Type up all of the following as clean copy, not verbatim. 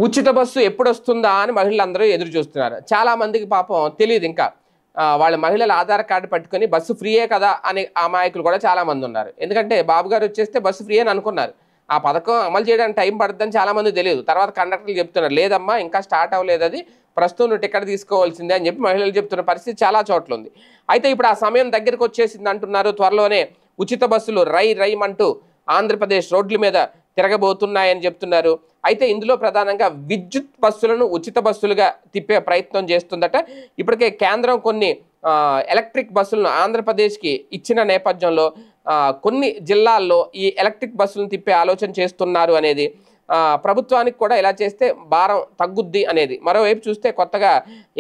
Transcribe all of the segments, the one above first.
ఉచిత బస్సు ఎప్పుడొస్తుందా అని మహిళలందరూ ఎదురు చూస్తున్నారు. చాలా మందికి పాపం తెలీదు ఇంకా. వాళ్ళ మహిళల ఆధార్ కార్డ్ పట్టుకొని బస్సు ఫ్రీయే కదా అనే అమాయకులు కూడా చాలా మంది ఉన్నారు. ఎందుకంటే బాబు గారు వచ్చేస్తే బస్సు ఫ్రీ అని అనుకున్నారు. ఆ పథకం అమలు చేయడానికి టైం పడుతుందని చాలా మంది తెలియదు. తర్వాత కండక్టర్లు చెప్తున్నారు, లేదమ్మా ఇంకా స్టార్ట్ అవ్వలేదు, అది ప్రస్తుతం నువ్వు టికెట్ తీసుకోవాల్సిందే అని చెప్పి మహిళలు చెప్తున్న పరిస్థితి చాలా చోట్ల ఉంది. అయితే ఇప్పుడు ఆ సమయం దగ్గరికి వచ్చేసింది అంటున్నారు. త్వరలోనే ఉచిత బస్సులు రైమంటూ ఆంధ్రప్రదేశ్ రోడ్ల మీద తిరగబోతున్నాయని చెప్తున్నారు. అయితే ఇందులో ప్రధానంగా విద్యుత్ బస్సులను ఉచిత బస్సులుగా తిప్పే ప్రయత్నం చేస్తుందట. ఇప్పటికే కేంద్రం కొన్ని ఎలక్ట్రిక్ బస్సులను ఆంధ్రప్రదేశ్కి ఇచ్చిన నేపథ్యంలో కొన్ని జిల్లాల్లో ఈ ఎలక్ట్రిక్ బస్సులను తిప్పే ఆలోచన చేస్తున్నారు అనేది, ప్రభుత్వానికి కూడా ఇలా చేస్తే భారం తగ్గుద్ది అనేది. మరోవైపు చూస్తే కొత్తగా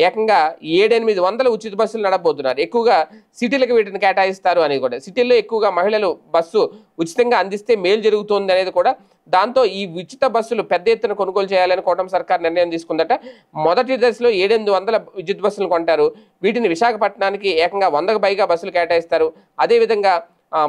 ఏకంగా 700-800 ఉచిత బస్సులు నడబోతున్నారు. ఎక్కువగా సిటీలకు వీటిని కేటాయిస్తారు అనేది కూడా. సిటీల్లో ఎక్కువగా మహిళలు బస్సు ఉచితంగా అందిస్తే మేలు జరుగుతుంది అనేది కూడా. దాంతో ఈ ఉచిత బస్సులు పెద్ద ఎత్తున కొనుగోలు చేయాలని కూటమి సర్కార్ నిర్ణయం తీసుకుందట. మొదటి దశలో 700 విద్యుత్ బస్సులు కొంటారు. వీటిని విశాఖపట్నానికి ఏకంగా 100కు పైగా బస్సులు కేటాయిస్తారు. అదేవిధంగా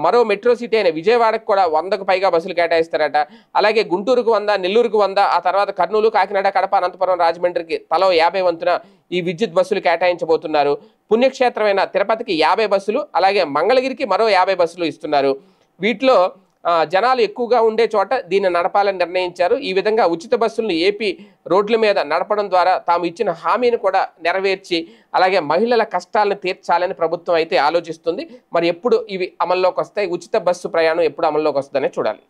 మరో మెట్రో సిటీ అయిన విజయవాడకు కూడా 100కు పైగా బస్సులు కేటాయిస్తారట. అలాగే గుంటూరుకు 100, నెల్లూరుకు 100, ఆ తర్వాత కర్నూలు, కాకినాడ, కడప, అనంతపురం, రాజమండ్రికి తలో 50 వంతున ఈ విద్యుత్ బస్సులు కేటాయించబోతున్నారు. పుణ్యక్షేత్రమైన తిరుపతికి 50 బస్సులు, అలాగే మంగళగిరికి మరో 50 బస్సులు ఇస్తున్నారు. వీటిలో జనాలు ఎక్కువగా ఉండే చోట దీన్ని నడపాలని నిర్ణయించారు. ఈ విధంగా ఉచిత బస్సులను ఏపీ రోడ్ల మీద నడపడం ద్వారా తాము ఇచ్చిన హామీని కూడా నెరవేర్చి, అలాగే మహిళల కష్టాలను తీర్చాలని ప్రభుత్వం అయితే ఆలోచిస్తుంది. మరి ఎప్పుడు ఇవి అమల్లోకి వస్తాయి, ఉచిత బస్సు ప్రయాణం ఎప్పుడు అమల్లోకి వస్తుందనే చూడాలి.